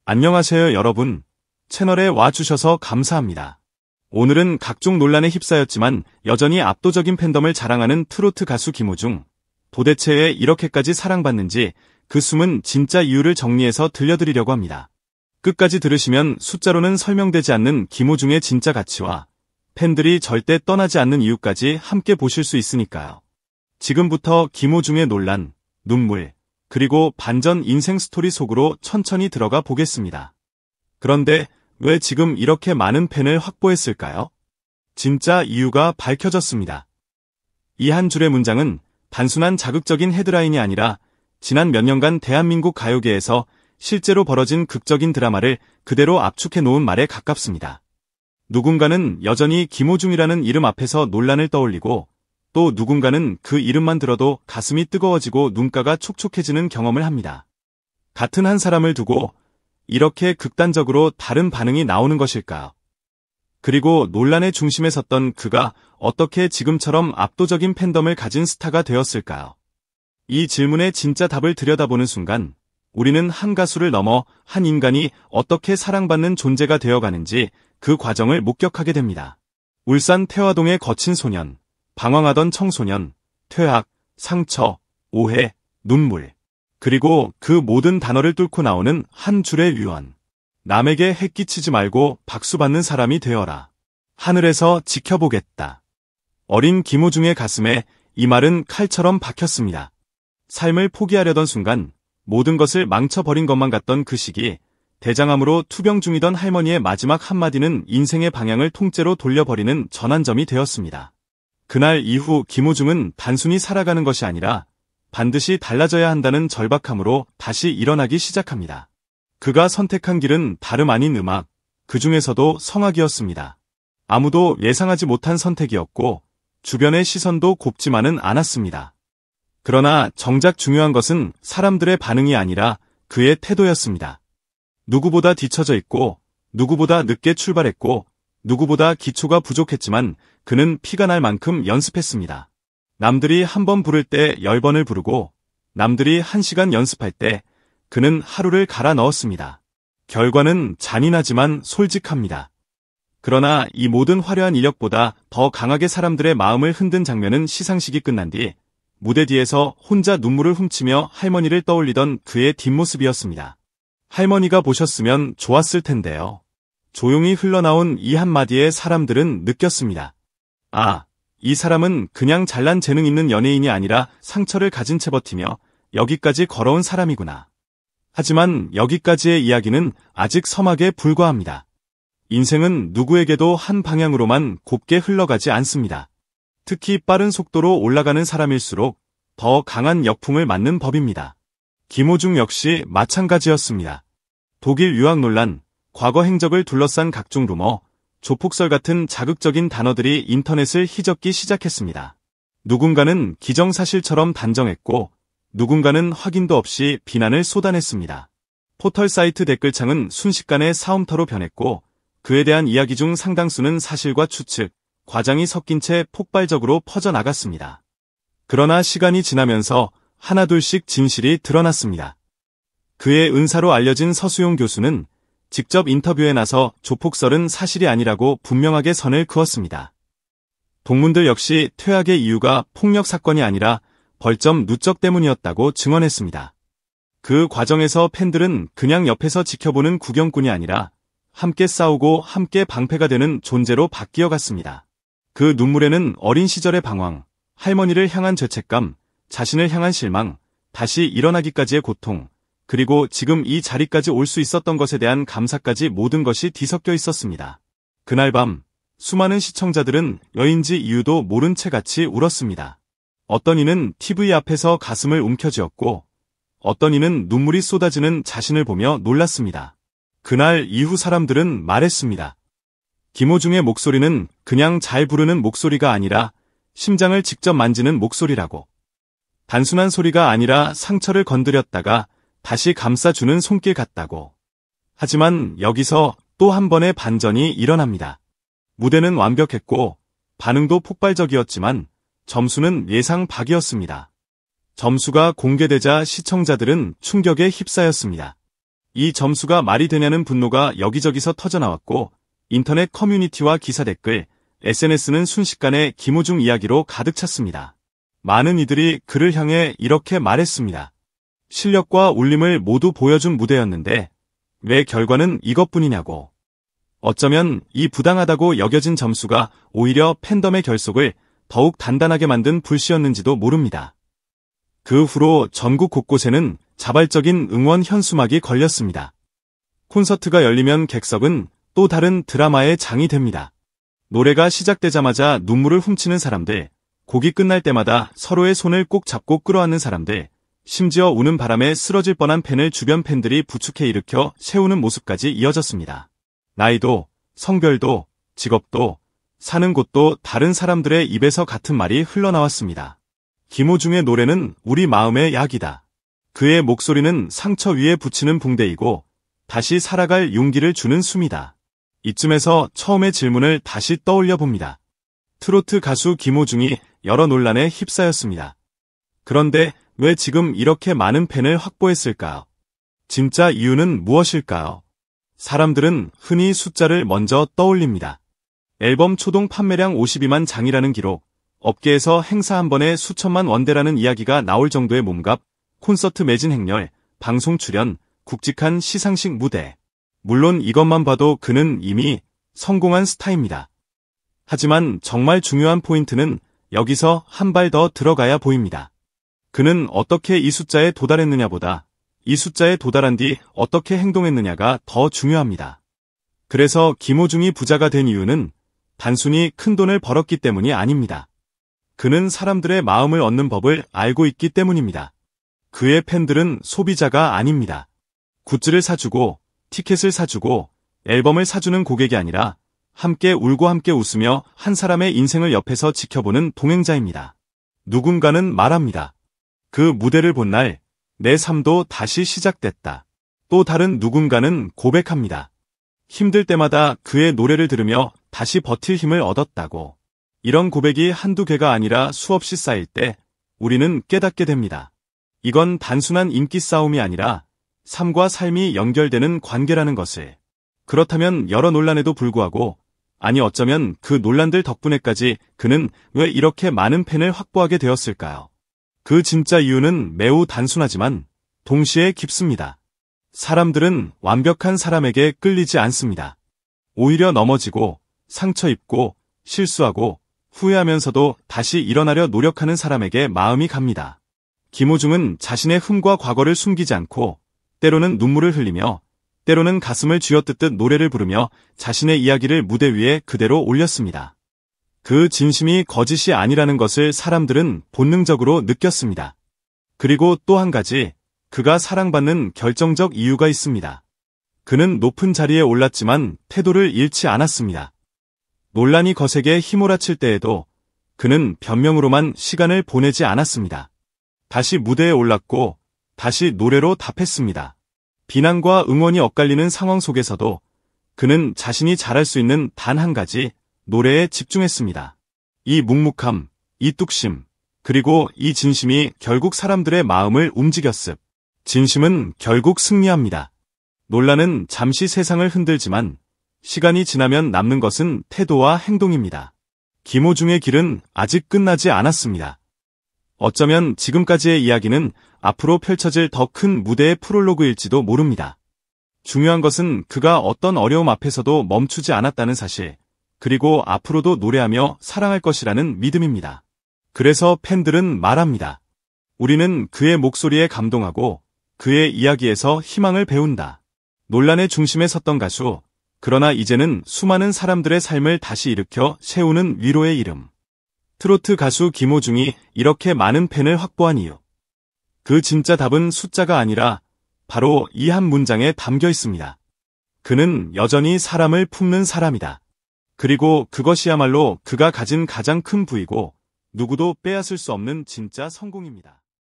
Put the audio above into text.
안녕하세요 여러분. 채널에 와주셔서 감사합니다. 오늘은 각종 논란에 휩싸였지만 여전히 압도적인 팬덤을 자랑하는 트로트 가수 김호중. 도대체 왜 이렇게까지 사랑받는지 그 숨은 진짜 이유를 정리해서 들려드리려고 합니다. 끝까지 들으시면 숫자로는 설명되지 않는 김호중의 진짜 가치와 팬들이 절대 떠나지 않는 이유까지 함께 보실 수 있으니까요. 지금부터 김호중의 논란, 눈물, 그리고 반전 인생 스토리 속으로 천천히 들어가 보겠습니다. 그런데 왜 지금 이렇게 많은 팬을 확보했을까요? 진짜 이유가 밝혀졌습니다. 이 한 줄의 문장은 단순한 자극적인 헤드라인이 아니라 지난 몇 년간 대한민국 가요계에서 실제로 벌어진 극적인 드라마를 그대로 압축해 놓은 말에 가깝습니다. 누군가는 여전히 김호중이라는 이름 앞에서 논란을 떠올리고 또 누군가는 그 이름만 들어도 가슴이 뜨거워지고 눈가가 촉촉해지는 경험을 합니다. 같은 한 사람을 두고 이렇게 극단적으로 다른 반응이 나오는 것일까요? 그리고 논란의 중심에 섰던 그가 어떻게 지금처럼 압도적인 팬덤을 가진 스타가 되었을까요? 이 질문의 진짜 답을 들여다보는 순간 우리는 한 가수를 넘어 한 인간이 어떻게 사랑받는 존재가 되어가는지 그 과정을 목격하게 됩니다. 울산 태화동의 거친 소년, 방황하던 청소년, 퇴학, 상처, 오해, 눈물, 그리고 그 모든 단어를 뚫고 나오는 한 줄의 유언. 남에게 해끼치지 말고 박수 받는 사람이 되어라. 하늘에서 지켜보겠다. 어린 김호중의 가슴에 이 말은 칼처럼 박혔습니다. 삶을 포기하려던 순간 모든 것을 망쳐버린 것만 같던 그 시기, 대장암으로 투병 중이던 할머니의 마지막 한마디는 인생의 방향을 통째로 돌려버리는 전환점이 되었습니다. 그날 이후 김호중은 단순히 살아가는 것이 아니라 반드시 달라져야 한다는 절박함으로 다시 일어나기 시작합니다. 그가 선택한 길은 다름 아닌 음악, 그 중에서도 성악이었습니다. 아무도 예상하지 못한 선택이었고 주변의 시선도 곱지만은 않았습니다. 그러나 정작 중요한 것은 사람들의 반응이 아니라 그의 태도였습니다. 누구보다 뒤처져 있고 누구보다 늦게 출발했고 누구보다 기초가 부족했지만 그는 피가 날 만큼 연습했습니다. 남들이 한 번 부를 때 10번을 부르고 남들이 1시간 연습할 때 그는 하루를 갈아 넣었습니다. 결과는 잔인하지만 솔직합니다. 그러나 이 모든 화려한 이력보다 더 강하게 사람들의 마음을 흔든 장면은 시상식이 끝난 뒤 무대 뒤에서 혼자 눈물을 훔치며 할머니를 떠올리던 그의 뒷모습이었습니다. 할머니가 보셨으면 좋았을 텐데요. 조용히 흘러나온 이 한마디에 사람들은 느꼈습니다. 아, 이 사람은 그냥 잘난 재능 있는 연예인이 아니라 상처를 가진 채 버티며 여기까지 걸어온 사람이구나. 하지만 여기까지의 이야기는 아직 서막에 불과합니다. 인생은 누구에게도 한 방향으로만 곱게 흘러가지 않습니다. 특히 빠른 속도로 올라가는 사람일수록 더 강한 역풍을 맞는 법입니다. 김호중 역시 마찬가지였습니다. 독일 유학 논란, 과거 행적을 둘러싼 각종 루머, 조폭설 같은 자극적인 단어들이 인터넷을 휘젓기 시작했습니다. 누군가는 기정사실처럼 단정했고 누군가는 확인도 없이 비난을 쏟아냈습니다. 포털 사이트 댓글창은 순식간에 싸움터로 변했고 그에 대한 이야기 중 상당수는 사실과 추측, 과장이 섞인 채 폭발적으로 퍼져나갔습니다. 그러나 시간이 지나면서 하나둘씩 진실이 드러났습니다. 그의 은사로 알려진 서수용 교수는 직접 인터뷰에 나서 조폭설은 사실이 아니라고 분명하게 선을 그었습니다. 동문들 역시 퇴학의 이유가 폭력 사건이 아니라 벌점 누적 때문이었다고 증언했습니다. 그 과정에서 팬들은 그냥 옆에서 지켜보는 구경꾼이 아니라 함께 싸우고 함께 방패가 되는 존재로 바뀌어갔습니다. 그 눈물에는 어린 시절의 방황, 할머니를 향한 죄책감, 자신을 향한 실망, 다시 일어나기까지의 고통, 그리고 지금 이 자리까지 올 수 있었던 것에 대한 감사까지 모든 것이 뒤섞여 있었습니다. 그날 밤 수많은 시청자들은 왜인지 이유도 모른 채 같이 울었습니다. 어떤 이는 TV 앞에서 가슴을 움켜쥐었고 어떤 이는 눈물이 쏟아지는 자신을 보며 놀랐습니다. 그날 이후 사람들은 말했습니다. 김호중의 목소리는 그냥 잘 부르는 목소리가 아니라 심장을 직접 만지는 목소리라고. 단순한 소리가 아니라 상처를 건드렸다가 다시 감싸주는 손길 같다고. 하지만 여기서 또 한 번의 반전이 일어납니다. 무대는 완벽했고 반응도 폭발적이었지만 점수는 예상 밖이었습니다. 점수가 공개되자 시청자들은 충격에 휩싸였습니다. 이 점수가 말이 되냐는 분노가 여기저기서 터져나왔고 인터넷 커뮤니티와 기사 댓글, SNS는 순식간에 김우중 이야기로 가득 찼습니다. 많은 이들이 그를 향해 이렇게 말했습니다. 실력과 울림을 모두 보여준 무대였는데 왜 결과는 이것뿐이냐고. 어쩌면 이 부당하다고 여겨진 점수가 오히려 팬덤의 결속을 더욱 단단하게 만든 불씨였는지도 모릅니다. 그 후로 전국 곳곳에는 자발적인 응원 현수막이 걸렸습니다. 콘서트가 열리면 객석은 또 다른 드라마의 장이 됩니다. 노래가 시작되자마자 눈물을 훔치는 사람들, 곡이 끝날 때마다 서로의 손을 꼭 잡고 끌어안는 사람들, 심지어 우는 바람에 쓰러질 뻔한 팬을 주변 팬들이 부축해 일으켜 세우는 모습까지 이어졌습니다. 나이도, 성별도, 직업도, 사는 곳도 다른 사람들의 입에서 같은 말이 흘러나왔습니다. 김우중의 노래는 우리 마음의 약이다. 그의 목소리는 상처 위에 붙이는 붕대이고 다시 살아갈 용기를 주는 숨이다. 이쯤에서 처음의 질문을 다시 떠올려 봅니다. 트로트 가수 김우중이 여러 논란에 휩싸였습니다. 그런데 왜 지금 이렇게 많은 팬을 확보했을까요? 진짜 이유는 무엇일까요? 사람들은 흔히 숫자를 먼저 떠올립니다. 앨범 초동 판매량 52만 장이라는 기록, 업계에서 행사 한 번에 수천만 원대라는 이야기가 나올 정도의 몸값, 콘서트 매진 행렬, 방송 출연, 굵직한 시상식 무대. 물론 이것만 봐도 그는 이미 성공한 스타입니다. 하지만 정말 중요한 포인트는 여기서 한 발 더 들어가야 보입니다. 그는 어떻게 이 숫자에 도달했느냐보다 이 숫자에 도달한 뒤 어떻게 행동했느냐가 더 중요합니다. 그래서 김우중이 부자가 된 이유는 단순히 큰 돈을 벌었기 때문이 아닙니다. 그는 사람들의 마음을 얻는 법을 알고 있기 때문입니다. 그의 팬들은 소비자가 아닙니다. 굿즈를 사주고 티켓을 사주고 앨범을 사주는 고객이 아니라 함께 울고 함께 웃으며 한 사람의 인생을 옆에서 지켜보는 동행자입니다. 누군가는 말합니다. 그 무대를 본 날 내 삶도 다시 시작됐다. 또 다른 누군가는 고백합니다. 힘들 때마다 그의 노래를 들으며 다시 버틸 힘을 얻었다고. 이런 고백이 한두 개가 아니라 수없이 쌓일 때 우리는 깨닫게 됩니다. 이건 단순한 인기 싸움이 아니라 삶과 삶이 연결되는 관계라는 것을. 그렇다면 여러 논란에도 불구하고, 아니 어쩌면 그 논란들 덕분에까지 그는 왜 이렇게 많은 팬을 확보하게 되었을까요? 그 진짜 이유는 매우 단순하지만 동시에 깊습니다. 사람들은 완벽한 사람에게 끌리지 않습니다. 오히려 넘어지고 상처 입고 실수하고 후회하면서도 다시 일어나려 노력하는 사람에게 마음이 갑니다. 김우중은 자신의 흠과 과거를 숨기지 않고 때로는 눈물을 흘리며 때로는 가슴을 쥐어뜯듯 노래를 부르며 자신의 이야기를 무대 위에 그대로 올렸습니다. 그 진심이 거짓이 아니라는 것을 사람들은 본능적으로 느꼈습니다. 그리고 또 한 가지, 그가 사랑받는 결정적 이유가 있습니다. 그는 높은 자리에 올랐지만 태도를 잃지 않았습니다. 논란이 거세게 휘몰아칠 때에도 그는 변명으로만 시간을 보내지 않았습니다. 다시 무대에 올랐고 다시 노래로 답했습니다. 비난과 응원이 엇갈리는 상황 속에서도 그는 자신이 잘할 수 있는 단 한 가지, 노래에 집중했습니다. 이 묵묵함, 이 뚝심, 그리고 이 진심이 결국 사람들의 마음을 움직였습니다. 진심은 결국 승리합니다. 논란은 잠시 세상을 흔들지만 시간이 지나면 남는 것은 태도와 행동입니다. 김우중의 길은 아직 끝나지 않았습니다. 어쩌면 지금까지의 이야기는 앞으로 펼쳐질 더 큰 무대의 프롤로그일지도 모릅니다. 중요한 것은 그가 어떤 어려움 앞에서도 멈추지 않았다는 사실, 그리고 앞으로도 노래하며 사랑할 것이라는 믿음입니다. 그래서 팬들은 말합니다. 우리는 그의 목소리에 감동하고 그의 이야기에서 희망을 배운다. 논란의 중심에 섰던 가수, 그러나 이제는 수많은 사람들의 삶을 다시 일으켜 세우는 위로의 이름. 트로트 가수 김우중이 이렇게 많은 팬을 확보한 이유. 그 진짜 답은 숫자가 아니라 바로 이 한 문장에 담겨 있습니다. 그는 여전히 사람을 품는 사람이다. 그리고 그것이야말로 그가 가진 가장 큰 부이고 누구도 빼앗을 수 없는 진짜 성공입니다.